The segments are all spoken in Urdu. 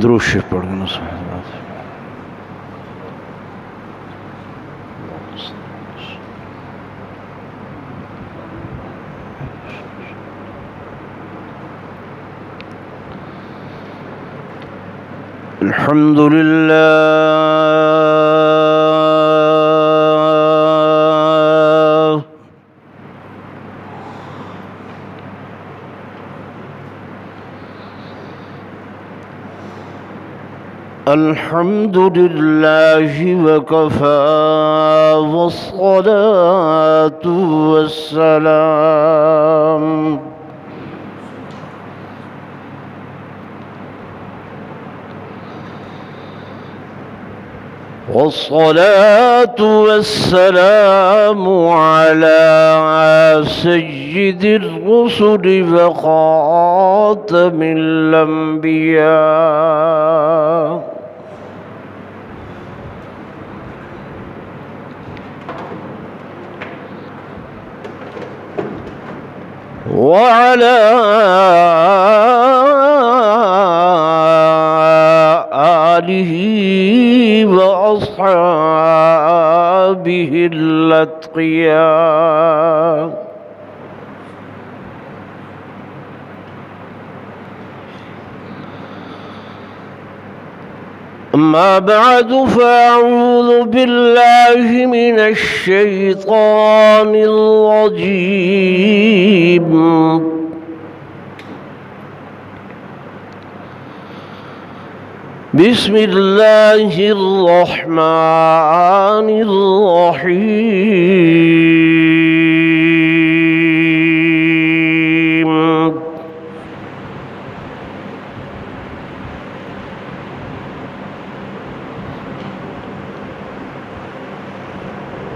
درود شریف پڑھ کے نصرت الحمد لله الحمد لله وكفى والصلاة والسلام على سيد الرسل وخاتم الأنبياء وعلى آله وأصحابه الأتقياء أما بعد فأعوذ بالله من الشيطان الرجيم بسم الله الرحمن الرحيم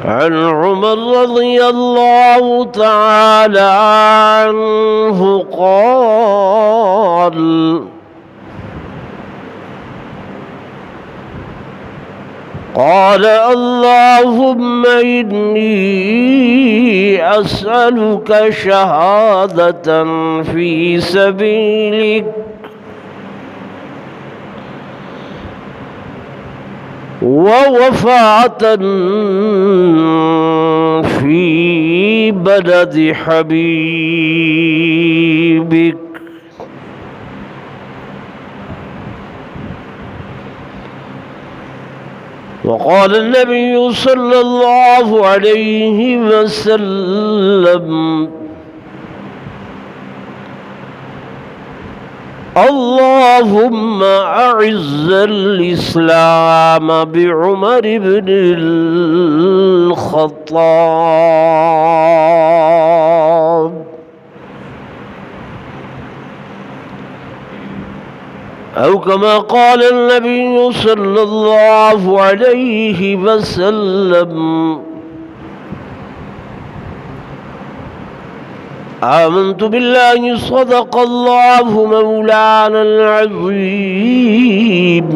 عن عمر رضي الله تعالى عنه قال اللهم إني أسألك شهادة في سبيلك ووفاة في بلد حبيبك وقال النبي صلى الله عليه وسلم اللهم أعز الإسلام بعمر بن الخطاب أو كما قال النبي صلى الله عليه وسلم آمنت بالله صدق الله مولانا العظيم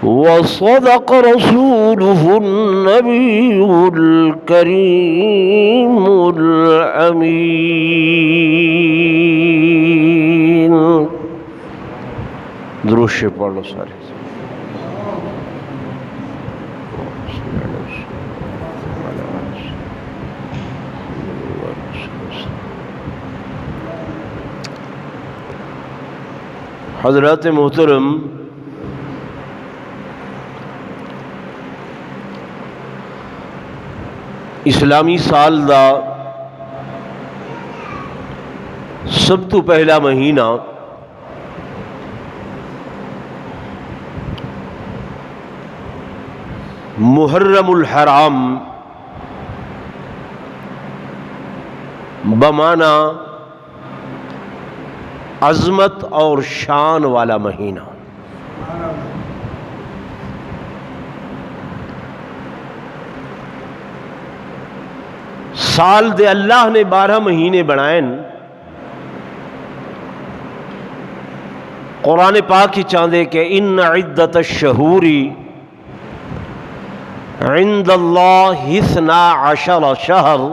وصدق رسوله النبي الكريم الأمين درود شریف پڑھ لو سارے حضرات محترم، اسلامی سال دا سب تو پہلا مہینہ محرم الحرام بمعنی عظمت اور شان والا مہینہ، سال دے اللہ نے 12 مہینے بنائے۔ قرآن پاک ہی چاندے کہ ان عدت الشہور عند اللہ 12 شہر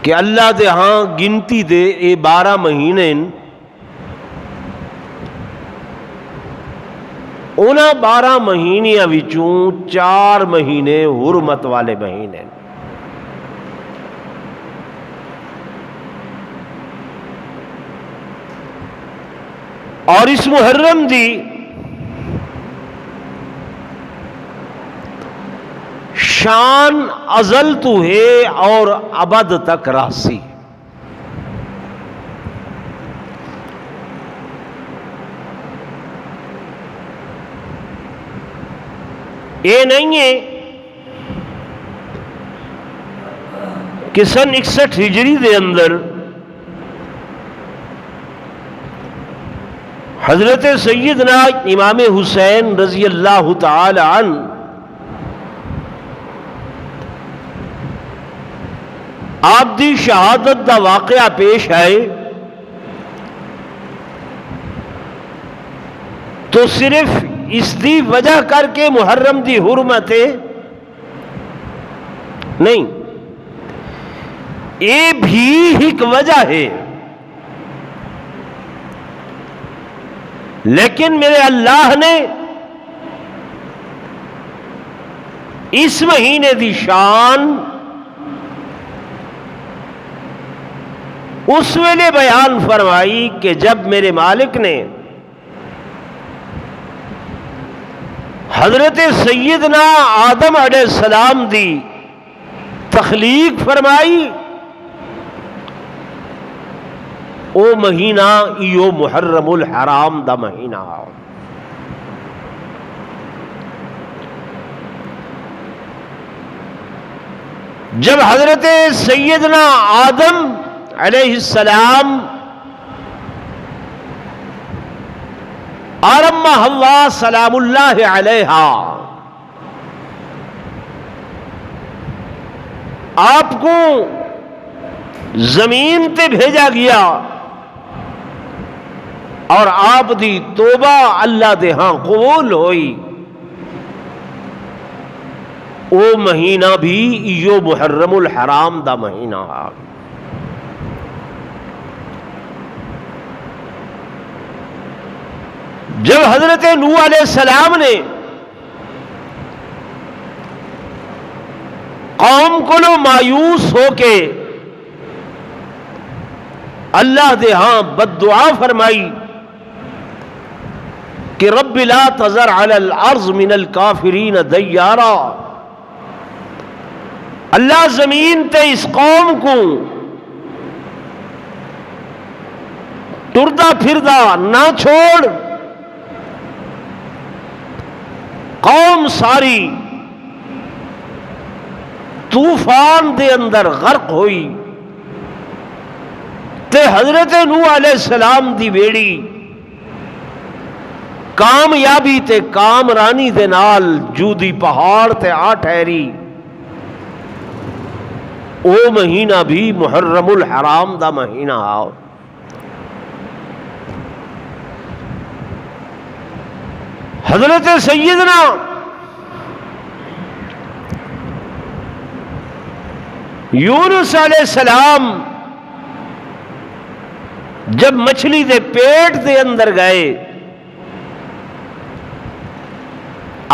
کہ اللہ دے ہاں گنتی دے اے 12 مہینے انہاں 12 مہینیاں وچوں 4 مہینے حرمت والے مہینے، اور اس محرم دی شان ازل تو ہے اور ابد تک راسی۔ یہ نہیں ہے کہ سن 61 ہجری دے اندر حضرت سیدنا امام حسین رضی اللہ تعالی عنہ آپ دی شہادت دا واقعہ پیش آئے تو صرف اس دی وجہ کر کے محرم دی حرمت ہے نہیں، یہ بھی ایک وجہ ہے، لیکن میرے اللہ نے اس مہینے دی شان اس ویلے بیان فرمائی کہ جب میرے مالک نے حضرت سیدنا آدم علیہ السلام دی تخلیق فرمائی، او مہینہ ایو محرم الحرام دا مہینہ۔ جب حضرت سیدنا آدم علیہ السلام اور اماں حوا سلام اللہ علیہا آپ کو زمین تے بھیجا گیا اور آپ دی توبہ اللہ دے ہاں قبول ہوئی، او مہینہ بھی ایو محرم الحرام دا مہینہ۔ جب حضرت نوح علیہ السلام نے قوم کو مایوس ہو کے اللہ دے ہاں بد دعا فرمائی کہ رب لا تذر علی الارض من الکافرین دیارا، اللہ زمین تے اس قوم کو ٹردا پھردا نہ چھوڑ، قوم ساری طوفان دے اندر غرق ہوئی تے حضرت نوح علیہ السلام دی بیڑی کامیابی تے کامرانی دے نال جودی پہاڑ تے آ ٹھہری۔ او مہینہ بھی محرم الحرام دا مہینہ آؤ۔ حضرت سیدنا یونس علیہ السلام جب مچھلی دے پیٹ دے اندر گئے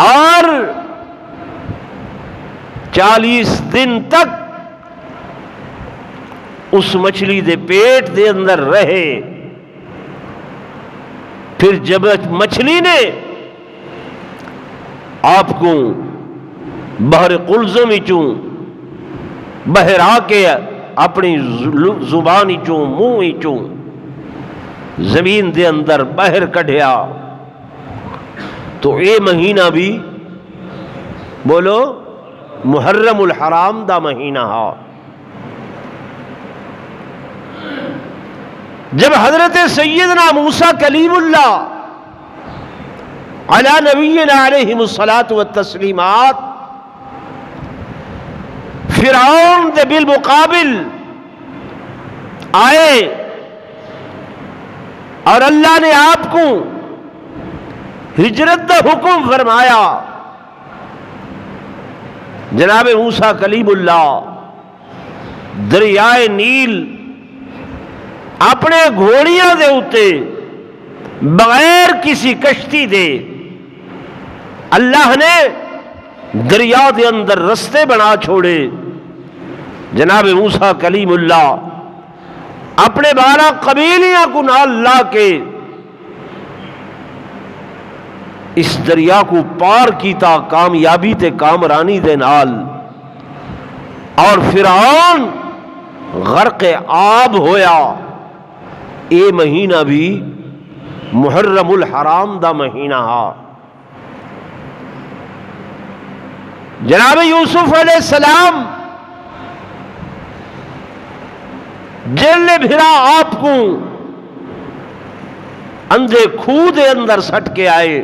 اور 40 دن تک اس مچھلی دے پیٹ دے اندر رہے، پھر جب مچھلی نے آپ کو بحر قلزم چوں بہرا کے اپنی زبان چوں منہ چوں زمین دے اندر باہر کڈھیا، تو اے مہینہ بھی بولو محرم الحرام دا مہینہ ہا۔ جب حضرت سیدنا موسیٰ کلیم اللہ علی نبینا علیہ الصلاۃ والتسلیمات فرعون دے بالمقابل آئے اور اللہ نے آپ کو ہجرت دا حکم فرمایا، جناب موسیٰ کلیم اللہ دریائے نیل اپنے گھوڑیاں دے اتے بغیر کسی کشتی دے اللہ نے دریا دے اندر رستے بنا چھوڑے. جناب موسیٰ کلیم اللہ اپنے 12 قبیلیاں کو نال لا کے اس دریا کو پار کیتا کامیابی تے کامرانی دے نال، اور فرعون غرق آب ہویا. اے مہینہ بھی محرم الحرام دا مہینہ ہا. جناب یوسف علیہ السلام جیلے بھرا آپ کو اندھے کھو دے اندر سٹ کے آئے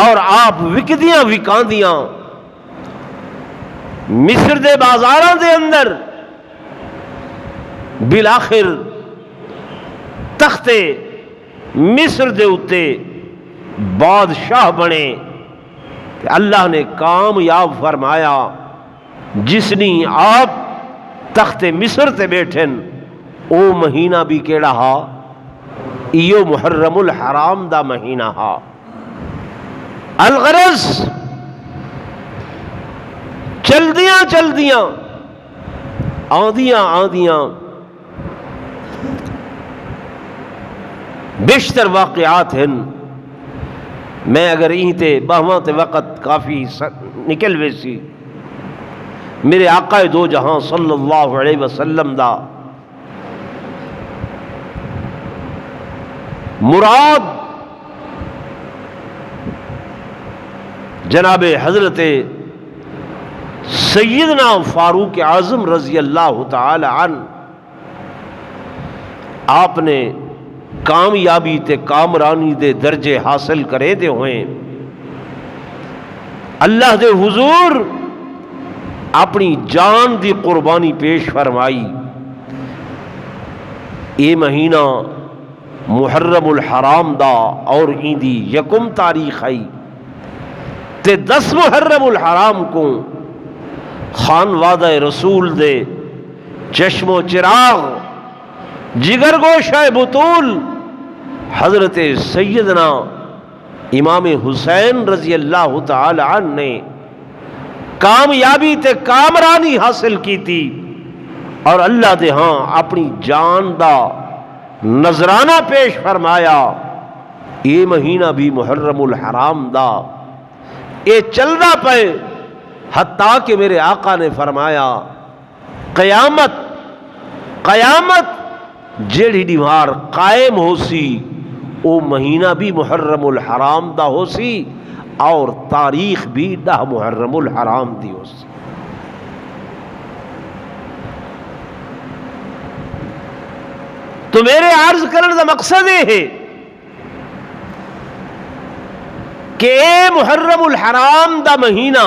اور آپ وکدیاں وکاندیاں مصر دے بازاراں دے اندر بالآخر تختے مصر دے اتے بادشاہ بنے. کہ اللہ نے کامیاب فرمایا جس نے آپ تخت مصر تے بیٹھن او مہینہ بھی کیڑا ہا، ایو محرم الحرام دا مہینہ ہا. الغرض چلدیاں آندیاں بیشتر واقعات ہیں. میں اگر یہیں تے بہواں تے وقت کافی نکل ویسی میرے آقا دو جہاں صلی اللہ علیہ وسلم دا مراد جناب حضرت سیدنا فاروق اعظم رضی اللہ تعالی عنہ آپ نے کامیابی تے کامرانی دے درجے حاصل کرے دے ہوئے اللہ دے حضور اپنی جان دی قربانی پیش فرمائی. اے مہینہ محرم الحرام دا اور ایندی 1 تاریخ آئی تے 10 محرم الحرام کو خانوادہ رسول دے چشم و چراغ جگر گوشہ بطول حضرت سیدنا امام حسین رضی اللہ تعالی عنہ نے کامیابی تے کامرانی حاصل کی تھی، اور اللہ دے ہاں اپنی جان دا نذرانہ پیش فرمایا. یہ مہینہ بھی محرم الحرام دا یہ چلدا پے حتیٰ کہ میرے آقا نے فرمایا قیامت جیڑی دیوار قائم ہو سی او مہینہ بھی محرم الحرام دا ہو سی اور تاریخ بھی 10 محرم الحرام دی ہو سی. تو میرے عرض کرنے دا مقصد یہ ہے کہ محرم الحرام دا مہینہ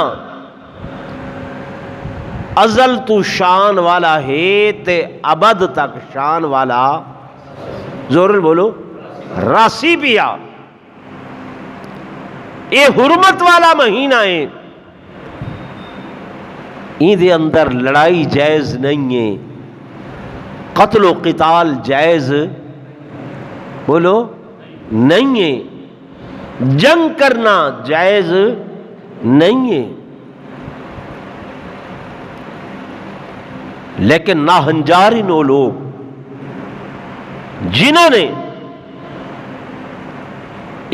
ازل تو شان والا ہے تے ابد تک شان والا، زور بولو، راسی پیا. یہ حرمت والا مہینہ ہے، این دے اندر لڑائی جائز نہیں ہے، قتل و قتال جائز بولو نہیں ہے، جنگ کرنا جائز نہیں ہے. لیکن ناہنجارن وہ لوگ جنہوں نے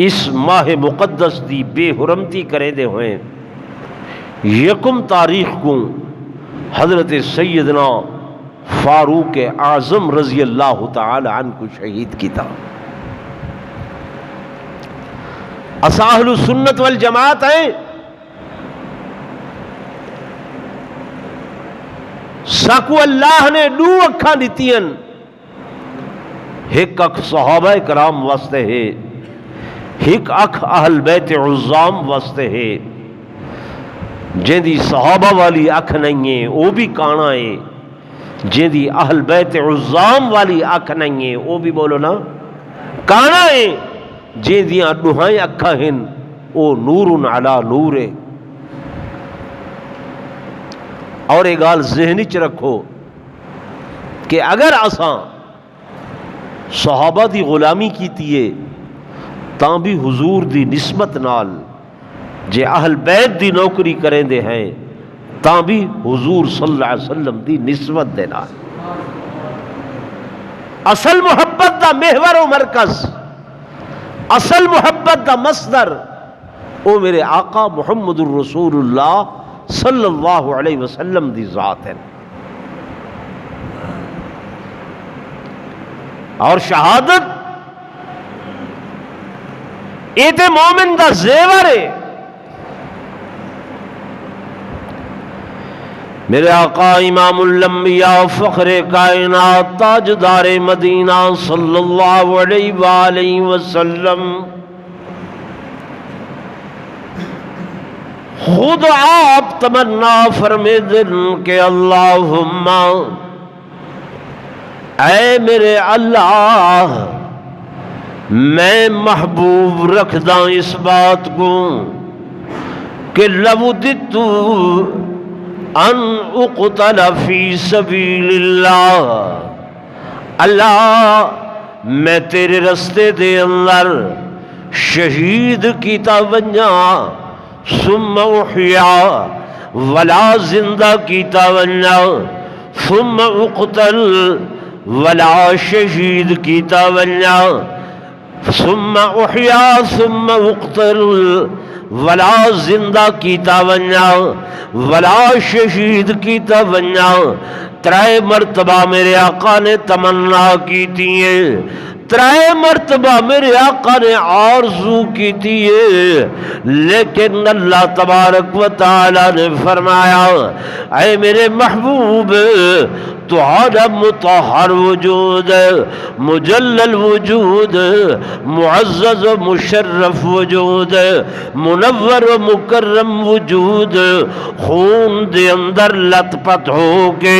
اس ماہ مقدس دی بے حرمتی کرے دے ہوئے 1 تاریخ کو حضرت سیدنا فاروق اعظم رضی اللہ تعالی عنہ کو شہید کیتا. اسا اہل سنت والجماعت ہیں، ساکو اللہ نے 2 اکھاں دیتیاں، ایک اکھ صحابہ کرام واسطے ہے، ایک اکھ اہل بیت عظام واسطے ہے. جن دی صحابہ والی اکھ نہیں ہے وہ بھی کانا ہے، جن دی اہل بیت عظام والی اکھ نہیں ہے وہ بھی بولو نا کانا ہے. جن دیاں دہائیں اکھاں ہیں وہ نور علی نور ہے. اور یہ گال ذہنی چ رکھو کہ اگر اساں صحابہ دی غلامی کیتی ہے تاں بھی حضور دی نسبت نال، جے اہل بیت دی نوکری کریں دے ہیں تاں بھی حضور صلی اللہ علیہ وسلم دی نسبت دے نال۔ اصل محبت دا محور و مرکز، اصل محبت دا مصدر او میرے آقا محمد الرسول اللہ صلی اللہ علیہ وسلم دی ذات ہے۔ اور شہادت یہ تے مومن دا زیور ہے۔ میرے آقا امام الانبیاء فخر کائنات تاجدار مدینہ صلی اللہ علیہ وآلہ وسلم خود آپ تمنا فرمے دن کہ اللہم اے میرے اللہ، میں محبوب رکھدا اس بات کو کہ لوددت ان اقتل فی سبیل اللہ، اللہ میں تیرے رستے دے اندر شہید کیتا ونجا، ثم احیا ولا زندہ کیتا ونجا، ثم اقتل ولا شہید کیتا ونجا، ثم احیا ثم اقتل ولا زندہ کیتا ونجا ولا شہید کیتا ونجا۔ ترائے مرتبہ میرے آقا نے تمنا کی تھی، ترائے مرتبہ میرے آقا نے آرزو کی تھی، لیکن اللہ تبارک و تعالی نے فرمایا اے میرے محبوب تو عالم مطہر وجود، مجلل وجود، معزز و مشرف وجود، منور و مکرم وجود، خون دے اندر لت پت ہو کے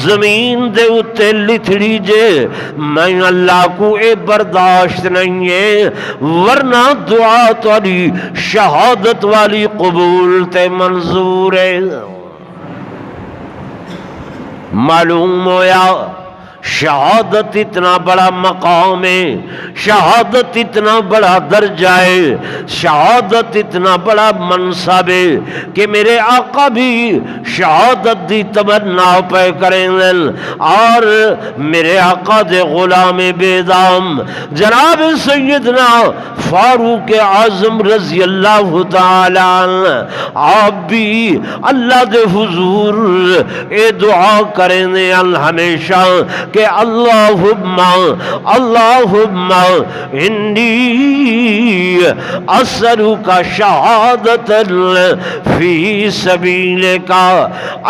زمین دے اتے لتھڑی جے، میں اللہ کو اے برداشت نہیں ہے، ورنہ دعا تاری شہادت والی قبول تے منظور ہے۔ معلوم ہویا شہادت اتنا بڑا مقام ہے، شہادت اتنا بڑا درجہ ہے، شہادت اتنا بڑا منصب ہے کہ میرے آقا بھی شہادت دی تمنا پہ کریں دل، اور میرے آقا دے غلام بیدام جناب سیدنا فاروق اعظم رضی اللہ تعالی عنہ آپ بھی اللہ دے حضور اے دعا کریں دے ہمیشہ کہ اللہم اللہم انی اسألک شہادت فی سبیلک،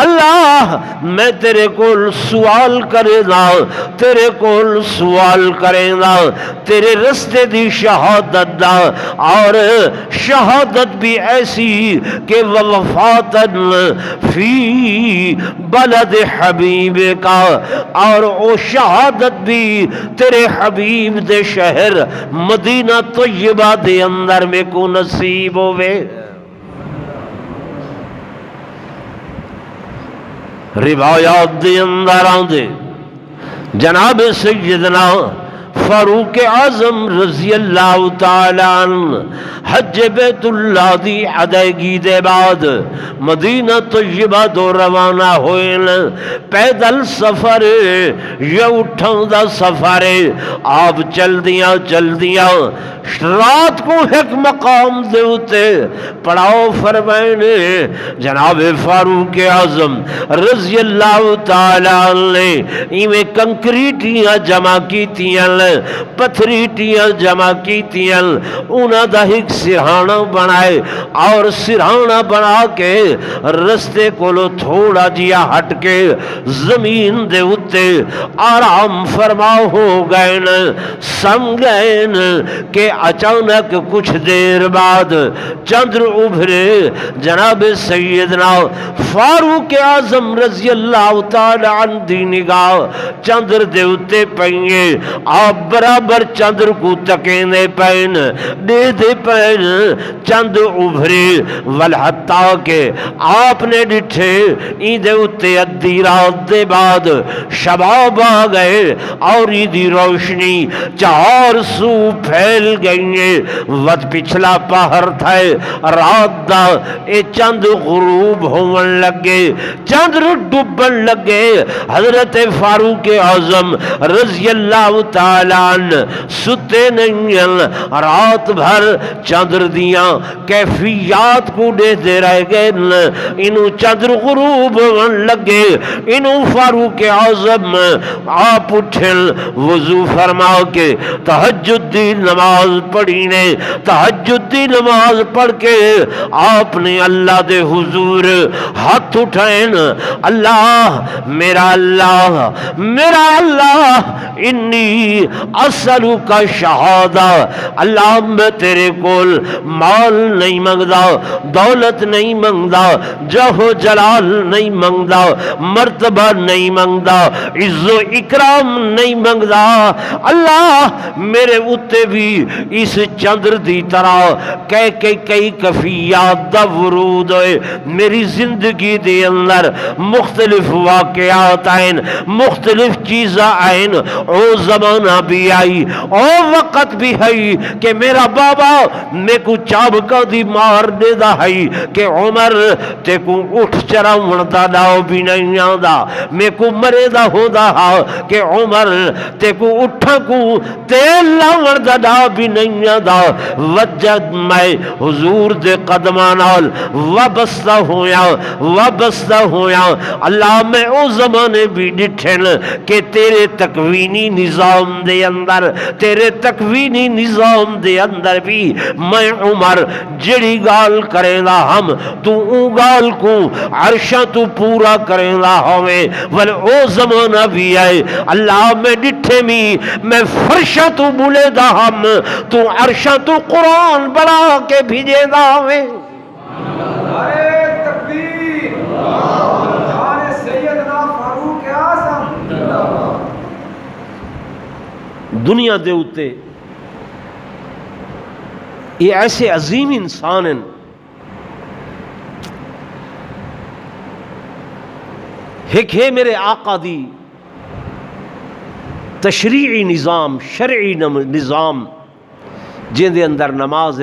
اللہ میں تیرے کول سوال کرے دا، تیرے کول سوال کرے دا تیرے رستے دی شہادت دا، اور شہادت بھی ایسی کہ وفاتن فی بلد حبیب کا، اور او شہادت بھی تیرے حبیب دے شہر مدینہ طیبہ دے اندر میں کو نصیب ہوئے۔ روایات دے اندر آندے جناب سیدنا فاروق اعظم رضی اللہ تعالی عنہ حج بیت اللہ دی ادائیگی دے بعد مدینہ طیبہ دو روانہ ہوئے، پیدل سفر یا اٹھاؤں دا سفر، آپ چل دیا رات کو ایک مقام دے ہوتے پڑاؤ فرمائنے جناب فاروق اعظم رضی اللہ تعالی عنہ ایویں کنکریٹیاں جمع کیتیاں، پتھریٹیاں جمع کیتیاں، انہاں دا ایک سرہانہ بنائے، اور سرہانہ بنا کے رستے کولو تھوڑا جیا ہٹ کے زمین دے اتے آرام فرما ہو گئے، سمجھیں کہ اچانک کچھ دیر بعد چندر ابھرے، جناب سیدنا فاروق اعظم رضی اللہ تعالی عنہ دی نگاہ چندر دے اتے پئیے، آپ برابر چندر کو تکینے پین دے دے پین چند ابھرے والحتہ کے آپ نے ڈٹھے ایدے اتے ادھی رات دے بعد شباب آ گئے اور ایدھی روشنی چار سو پھیل گئی وقت پچھلا پہر تھا رات دا اے چند غروب ہون لگے چند ڈوبن لگے حضرت فاروق اعظم رضی اللہ تعالیٰ عنہ ستے نہیں رات بھر چندر دیاں کیفیات کو دے دے رہ گئے انہوں چندر غروب ہون لگے انہوں فاروق اعظم آپ اٹھن وضو فرما کے تہجد دی نماز پڑھی نے تہجد دی نماز پڑھ کے آپ نے اللہ دے حضور ہاتھ اٹھائیں اللہ میرا اللہ انی اسلو کا شہادہ اللہ میں تیرے کول مال نہیں منگدا دولت نہیں منگدا جہ و جلال نہیں منگدا مرتبہ نہیں منگدا عز و اکرام نہیں منگدا اللہ میرے اتے بھی اس چندر دی طرح کئی کفیات دا ورود ہوئے میری زندگی دے اندر مختلف واقعات آئین مختلف چیزاں آئین او زمانہ بھی آئی او وقت بھی ہے کہ میرا بابا میں کو چابکا دی مار دے دا ہے کہ عمر تے کو اٹھ چراؤن دا داؤ بھی نہیں آدھا میں کو مرے دا ہو دا کہ عمر تے کو اٹھا کو تیل لاؤن دا داؤ بھی نہیں آدھا وجد میں حضور دے قدمانال وابستہ ہویا اللہ میں او زمانے بھی ڈٹھن کہ تیرے تکوینی نظام دے اندر تیرے تکوینی نظام دے اندر بھی میں عمر جڑی گال کریں دا ہم تو او گال کو عرشہ تو پورا کریں دا ہمیں ول او زمانہ بھی آئے اللہ میں ڈٹھے میں فرشہ تو بولے دا ہم تو عرشہ تو قرآن بڑھا کے بھیجے دا ہمیں دنیا دے اتے یہ ایسے عظیم انسان ہیں ایک ہے میرے آقا دی تشریعی نظام شرعی نظام جن دے اندر نماز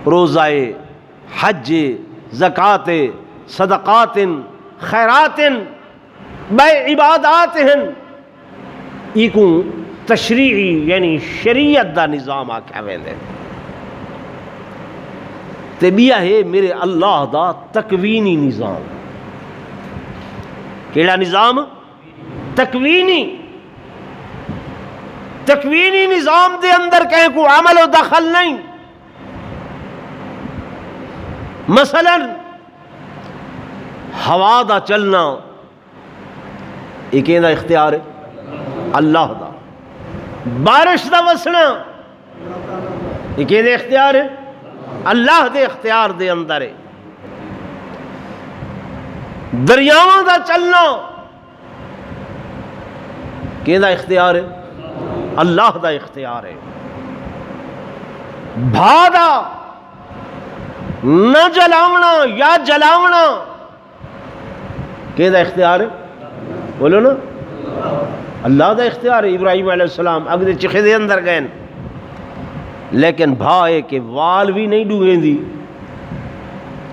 روزہ حج زکوٰۃ صدقات خیرات بے عبادات ہیں یہ کو تشریعی یعنی شریعت دا نظام آکھا ویندے تے بیا ہے میرے اللہ دا تکوینی نظام کیڑا نظام تکوینی نظام دے اندر کہیں کو عمل و دخل نہیں مثلا ہوا دا چلنا ایک دا اختیار ہے اللہ دا بارش دا وسنا ایک دا اختیار ہے اللہ دے اختیار دے اندر ہے دریاواں دا چلنا کہ دا اختیار ہے اللہ دا اختیار ہے بھادا نہ جلاونا یا جلاونا کہ دا اختیار ہے بولو نا اللہ دا اختیار ہے ابراہیم علیہ السلام اگدے چخے دے اندر گئے لیکن بھائے کہ وال بھی نہیں ڈوئیں دی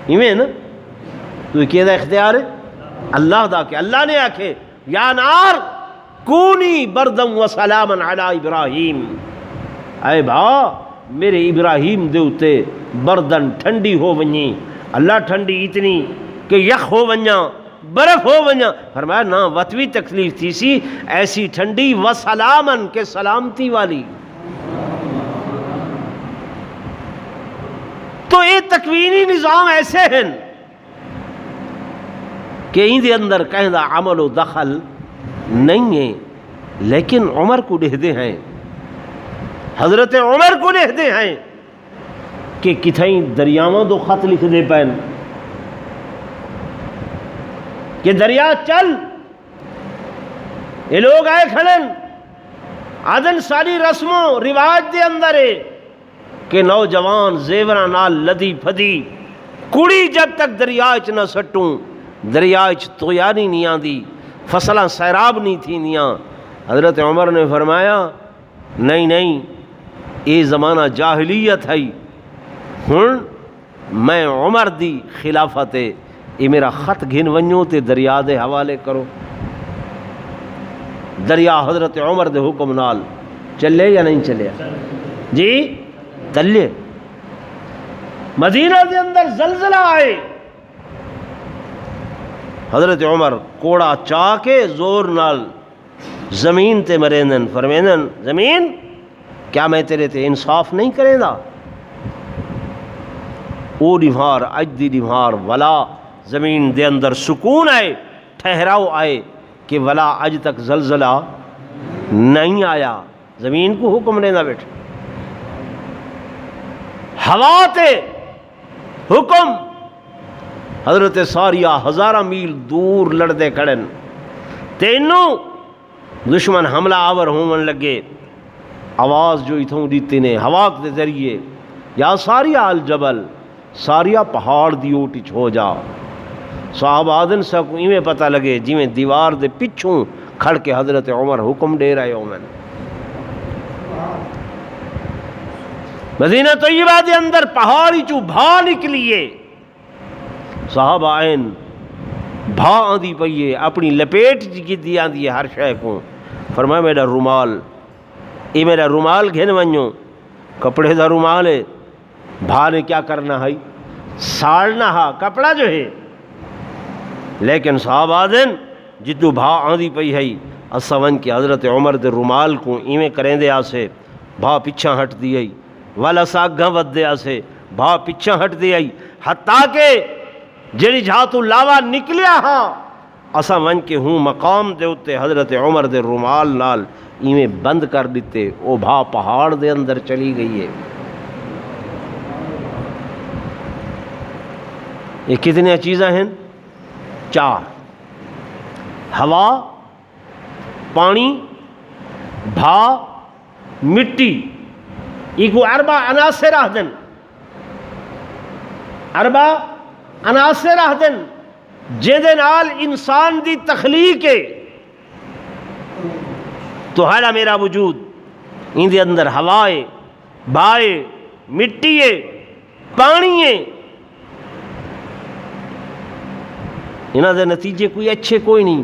ایمیں نا تو کہ دا اختیار ہے اللہ دا کہ اللہ نے آکھے یا نار کونی بردم و سلامن علی ابراہیم اے بھا میرے ابراہیم دے اتے بردن ٹھنڈی ہو ونی اللہ ٹھنڈی اتنی کہ یخ ہو ونیا برف ہو ونیا فرمایا نا وطوی تکلیف تھی سی ایسی ٹھنڈی و سلامن کے سلامتی والی تو یہ تکوینی نظام ایسے ہیں کہ ان دے اندر کہیں دا عمل و دخل نہیں ہے لیکن عمر کو دہدے ہیں حضرت عمر کو دہدے ہیں کہ کتھائیں دریاواں دو خط لکھ دے پین کہ دریا چل یہ لوگ آئے کھڑن آدن ساری رسم و رواج دے اندر ہے کہ نوجوان زیوراں نال لدی پھدی کڑی جب تک دریا چ نہ سٹوں دریا چ تویاری نہیں آندی فصلاں سیراب نہیں تھینیاں۔ حضرت عمر نے فرمایا نہیں نہیں یہ زمانہ جاہلیت ہے، ہن میں عمر دی خلافت ہے، یہ میرا خط گھن ونجو تے دریا دے حوالے کرو۔ دریا حضرت عمر دے حکم نال چلے یا نہیں چلے؟ جی چلے۔ مدینہ دے اندر زلزلہ آئے، حضرت عمر کوڑا چاہ کے زور نال زمین تے مریندن، فرمیندن زمین کیا میں تیرے تے انصاف نہیں کریں دا؟ او نمہار اج دی نمہار ولا زمین دے اندر سکون آئے، ٹھہراؤ آئے کہ ولا اج تک زلزلہ نہیں آیا، زمین کو حکم لینا بیٹھے۔ ہوا تے حکم، حضرت ساریہ ہزارہ میل دور لڑدے کھڑن، تینوں دشمن حملہ آور ہون لگے، آواز جو اتھوں دیتے نے ہوا کے ذریعے یا ساریہ الجبل، ساریہ پہاڑ دی اوٹی چھو جا۔ صحابہ آدن سا کو ایویں پتہ لگے جویں دیوار دے پچھوں کھڑ کے حضرت عمر حکم دے رہے ہوں۔ مدینہ طیبہ دے اندر پہاڑی چو بھا نکلیے، صحابہ آئین بھا آندی پئیے، اپنی لپیٹ کی دی آندی ہے ہر شے کو۔ فرمایا میرا رومال، یہ میرا رومال گھن ونجو، کپڑے دا رومال ہے، بھا نے کیا کرنا ہے؟ ساڑنا ہا کپڑا جو ہے۔ لیکن صحابہ آدن جتو بھا آندی پئی ہے، اسا ون کے حضرت عمر دے رومال کو ایویں کریں دے آسے، بھا پچھا ہٹ دی آئی، والا ساگاں ود دے آسے، بھا پچھا ہٹ دی آئی، حتیٰ کہ جڑی جھاتو لاوا نکلیا ہاں اسا ون کے ہوں مقام دے اتے حضرت عمر دے رومال نال ایویں بند کر دیتے، او بھا پہاڑ دے اندر چلی گئی ہے۔ یہ کتنی چیزیں ہیں؟ چار: ہوا، پانی، بھا، مٹی۔ یہ کو اربع عناصر آہدن، اربع عناصر آہدن جہدے نال انسان دی تخلیق ہے۔ تو حالا میرا وجود ان دے اندر ہوائے، بھائے، مٹی ہے، پانی ہے، انہاں دے نتیجے کوئی اچھے کوئی نہیں۔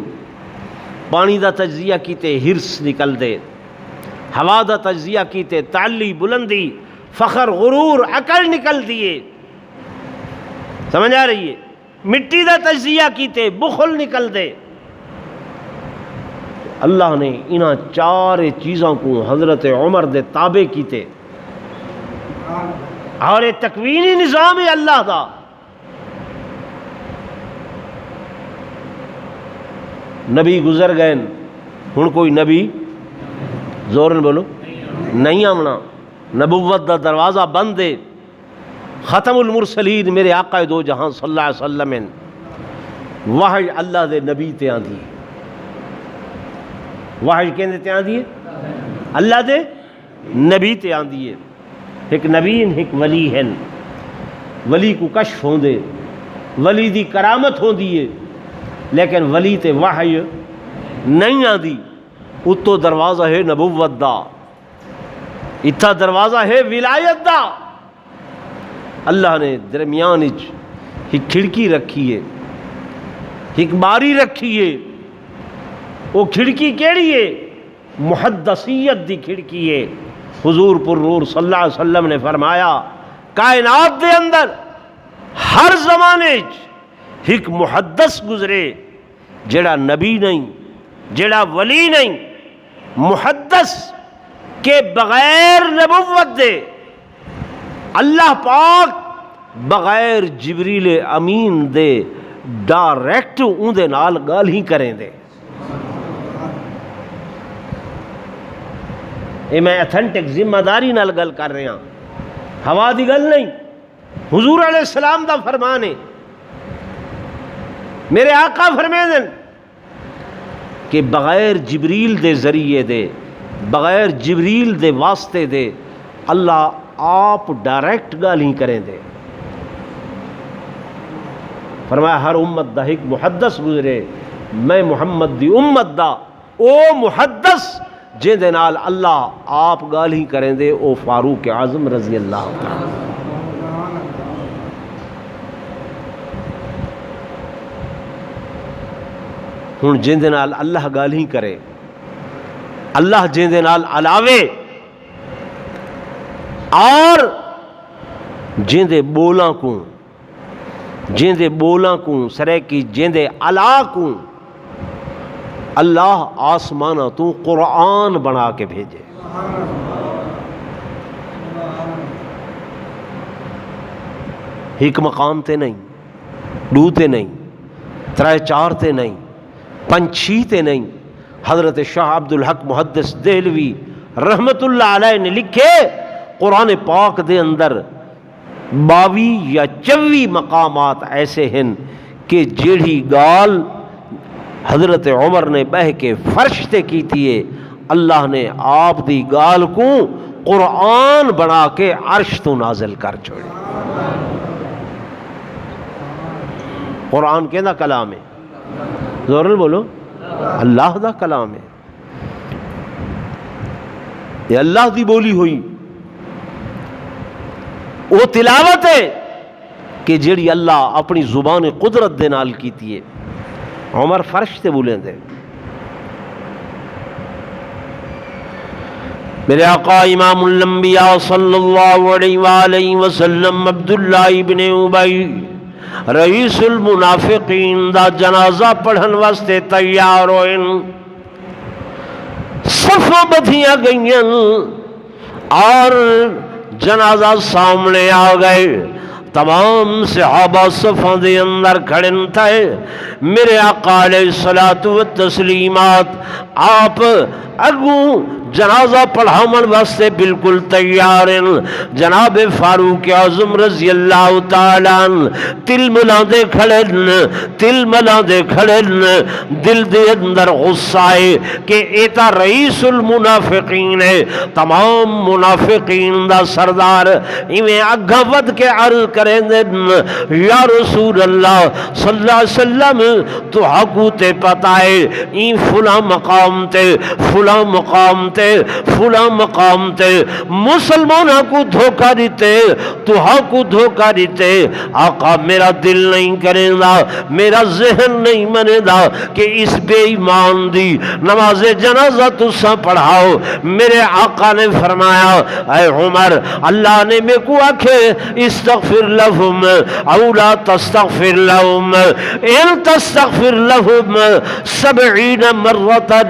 پانی دا تجزیہ کیتے ہرس نکل دے، ہوا دا تجزیہ کیتے تعلی، بلندی، فخر، غرور، عقل نکل دیے، سمجھ آ رہی ہے؟ مٹی دا تجزیہ کیتے بخل نکل دے۔ اللہ نے انہاں چار چیزوں کو حضرت عمر دے تابع کیتے، اور یہ تکوینی نظام ہے اللہ دا۔ نبی گزر گئے، ہن کوئی نبی زورن بولو نہیں آمنا، نبوت دا دروازہ بند ہے۔ ختم المرسلین میرے آقا دو جہاں صلی اللہ علیہ وسلم، وحی اللہ دے نبی تے آندھی، وحی کہندے تے آندھی ہے اللہ دے نبی تے آندھی ہے۔ ایک نبی ایک ولی ہیں، ولی کو کشف ہوندے، ولی دی کرامت ہوندی ہے، لیکن ولی تے وحی نہیں آندی۔ اتو دروازہ ہے نبوت دا، اتھا دروازہ ہے ولایت دا۔ اللہ نے درمیان ایک کھڑکی رکھی ہے، ایک باری رکھی ہے۔ وہ کھڑکی کیڑی ہے؟ محدثیت دی کھڑکی ہے۔ حضور پر نور صلی اللہ علیہ وسلم نے فرمایا کائنات دے اندر ہر زمانے ایک محدث گزرے، جڑا نبی نہیں، جڑا ولی نہیں، محدث کے بغیر نبوت دے اللہ پاک بغیر جبریل امین دے ڈائریکٹ اون دے نال گل ہی کریں دے۔ یہ میں ایتھنٹک ذمہ داری نال گل کر رہا ہوں، ہوا دی گل نہیں، حضور علیہ السلام دا فرمان ہے۔ میرے آقا فرمیندن کہ بغیر جبریل دے ذریعے دے بغیر جبریل دے واسطے دے اللہ آپ ڈائریکٹ گالی کریں دے. فرمایا ہر امت دا ایک محدث گزرے، میں محمد دی امت دا او محدث جن دے نال اللہ آپ گالی کریں دے او فاروق اعظم رضی اللہ عنہ. ہن جن دے نال اللہ گالی کرے، اللہ جن دے نال علاوے اور جن دے بولاں کو سرے کی جن دے علا کو اللہ آسمانہ تو قرآن بنا کے بھیجے. ایک مقام تے نہیں، دو تے نہیں، ترے چار تے نہیں، پنچھی تے نہیں. حضرت شاہ عبدالحق محدث دہلوی رحمت اللہ علیہ نے لکھے قرآن پاک دے اندر 22 یا 24 مقامات ایسے ہیں کہ جیڑی گال حضرت عمر نے بہ کے فرش تے کی تھی اللہ نے آپ دی گال کو قرآن بنا کے عرش تو نازل کر چھوڑی. قرآن کہنا کلام ہے، زورل بولو، اللہ دا کلام ہے، یہ اللہ دی بولی ہوئی وہ تلاوت ہے کہ جیڑی اللہ اپنی زبان قدرت دے نال کیتی ہے. عمر فرش تے بولیں دے. میرے آقا امام الانبیاء صلی اللہ علیہ وآلہ وسلم عبداللہ ابن ابی رئیس المنافقین دا جنازہ پڑھن واسطے تیار ہوئے، صفوں بدھیاں گئیں اور جنازہ سامنے آ گئے. تمام صحابہ صفوں دے اندر کھڑن تھے. میرے آقا علیہ الصلوۃ والتسلیمات آپ اگوں جنازہ پڑھاون واسطے بالکل تیار ہیں. جناب فاروق اعظم رضی اللہ تعالیٰ عنہ تل ملاندے کھڑے دل دے اندر غصہ ہے کہ ایتا رئیس المنافقین ہے، تمام منافقین دا سردار. ایویں اگا ود کے عرض کریں دے یا رسول اللہ صلی اللہ علیہ وسلم تو حقو تے پتہ ہے این فلاں مقام تے فلاں مقام تے فلاں مقام تے مسلمانوں کو دھوکہ دیتے، تو ہاں کو دھوکہ دیتے. آقا میرا دل نہیں کرے گا، میرا ذہن نہیں منے گا کہ اس بے ایمان دی نماز جنازہ تسا پڑھاؤ. میرے آقا نے فرمایا اے عمر اللہ نے میں کو آکھے استغفر لہم او لا تستغفر لہم، ان تستغفر لہم 70 مرتا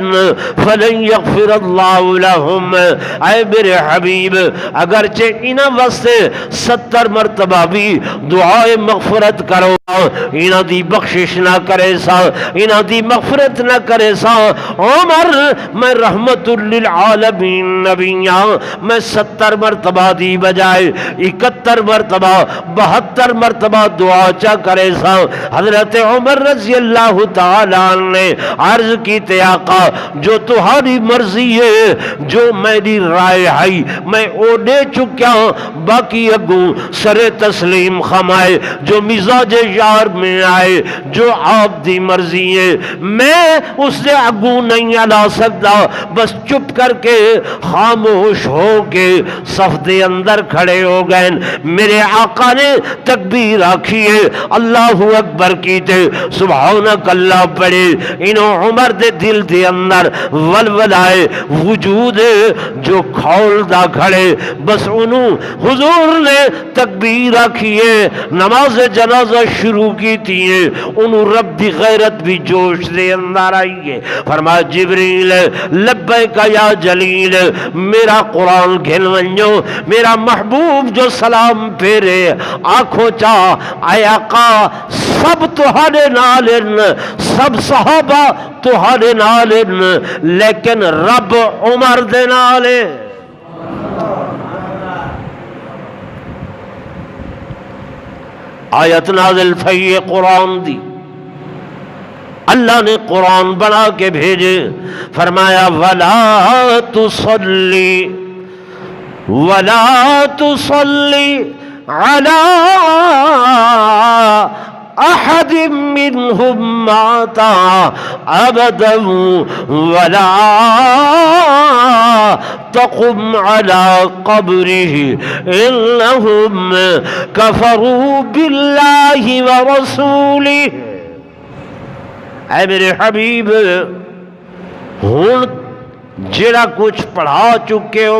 فلن یغفر اللہ لہم. اے میرے حبیب اگرچہ انہاں واسطے 70 مرتبہ بھی دعائے مغفرت کرو، انہاں دی بخشش نہ کرے سا، انہاں دی مغفرت نہ کرے سا. عمر میں رحمت للعالمین نبیاں میں 70 مرتبہ دی بجائے 71 مرتبہ 72 مرتبہ دعا چا کرے سا. حضرت عمر رضی اللہ تعالیٰ نے عرض کی تے آقا جو تمہاری مرضی ہے، جو میری رائے ہے میں او دے چکیا، باقی اگوں سر تسلیم خمائے جو مزاج یار میں آئے، جو آپ دی مرضی ہے میں اس سے اگوں نہیں علا سکتا. بس چپ کر کے خاموش ہو کے صف دے اندر کھڑے ہو گئے. میرے آقا نے تکبیر آکھی ہے، اللہ اکبر کیتے، سبحانک اللہ پڑھے. انہوں عمر دے دل دے اندر ولولائے وجود جو کھول دا کھڑے. بس انہوں حضور نے تکبیر آکھیے، نماز جنازہ شروع کی تھی، انہوں رب دی غیرت بھی جوش دے اندر آئیے. فرمایا جبریل لبیک یا جلیل، میرا قرآن گھن ونجو، میرا محبوب جو سلام پھیرے آنکھوں چاہ اے آقا سب تہاڈے نالن، سب صحابہ تہاڈے نالن، لیکن رب عمر دے نالے. آیت نازل تھی قرآن دی، اللہ نے قرآن بنا کے بھیجے، فرمایا وَلَا تُصَلِّ عَلَىٰ أَحَدٍ مِّنْهُمْ مَاتَ أَبَدًا وَلَا تَقُمْ عَلَىٰ قَبْرِهِ إِنَّهُمْ كَفَرُوا بِاللَّهِ وَرَسُولِهِ۔ اے میرے حبیب، ہن جڑا کچھ پڑھا چکے ہو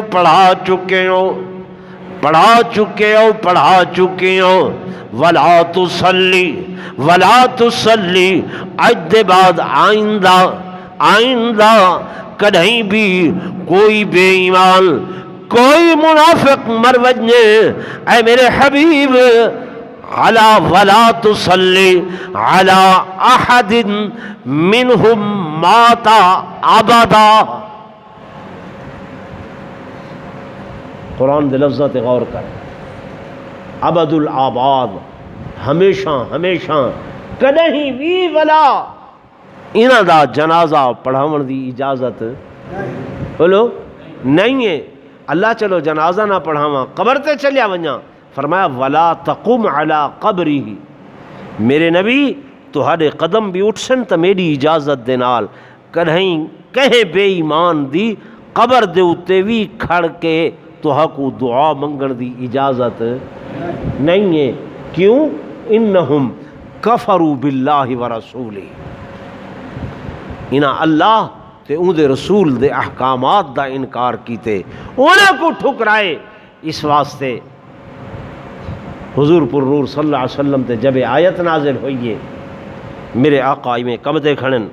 وَلَا تُصَلِّ، اج دے بعد آئندہ کدھیں بھی کوئی بے ایمان، کوئی منافق مر وجنے، اے میرے حبیب وَلَا تُصَلِّ عَلَىٰ أَحَدٍ مِّنْهُمْ مَاتَ أَبَدًا۔ قرآن دے لفظات غور کر، ابد الآباد، ہمیشہ کدہیں بھی ولا انہاں دا جنازہ پڑھاون دی اجازت بولو نہیں ہے۔ اللہ چلو جنازہ نہ پڑھاواں، قبر تے چلیا ونجاں، فرمایا وَلَا تَقُمْ عَلَىٰ قَبْرِهِ، میرے نبی تہاڈے قدم بھی اٹھ سن تا میری اجازت دے نال، کہیں بے ایمان دی قبر دے اتے بھی کھڑ کے تہاں کو دعا منگن دی اجازت نہیں ہے۔ کیوں؟ انہم کفروا باللہ ورسولہ، انہاں اللہ تے اون دے رسول دے احکامات دا انکار کیتے، انہاں کو ٹھکرائے۔ اس واسطے حضور پر نور صلی اللہ علیہ وسلم تے جب آیت نازل ہوئی ہے، میرے آقا میں کمدے کھڑن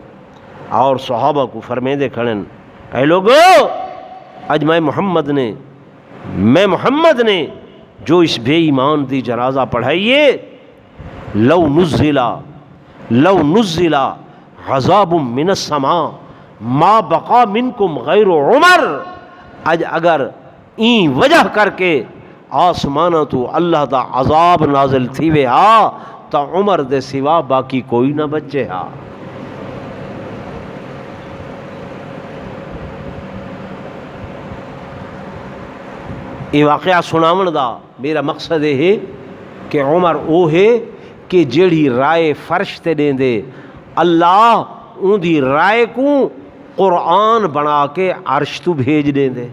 اور صحابہ کو فرمیدے کھڑن، اے لوگو اج میں محمد نے جو اس بے ایمان دی جنازہ پڑھائیے، لو نزل عذاب من السماء ما بقا منکم غیر عمر، اج اگر این وجہ کر کے آسمانہ تو اللہ دا عذاب نازل تھی وے ہا تا عمر دے سوا باقی کوئی نہ بچے ہا۔ یہ واقعہ سناون دا میرا مقصد ہے کہ عمر او ہے کہ جیڑی رائے فرش تے دیں دے، اللہ ان دی رائے کو قرآن بنا کے عرش تو بھیج دیں دے۔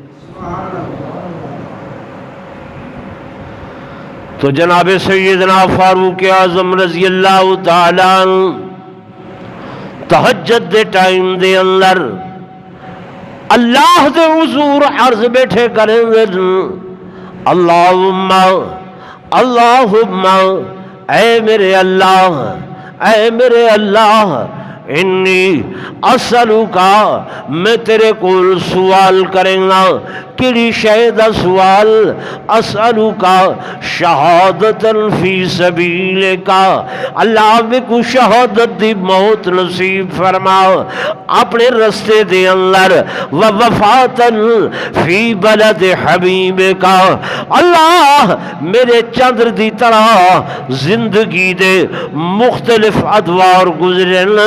تو جناب سیدنا فاروق اعظم رضی اللہ تعالیٰ عنہ تہجد دے ٹائم دے اندر اللہ دے حضور عرض بیٹھے کریں دے، اللہم اے میرے اللہ انی اسألوکا، میں تیرے کول سوال کریں گا، کیڑی شے دا سوال؟ اسألوکا شہادتا فی سبیلکا، اللہ میں کو شہادت دی موت نصیب فرما اپنے رستے دے اندر، ووفاتا فی بلد حبیبکا، اللہ میرے چندر دی طرح زندگی دے مختلف ادوار گزرن،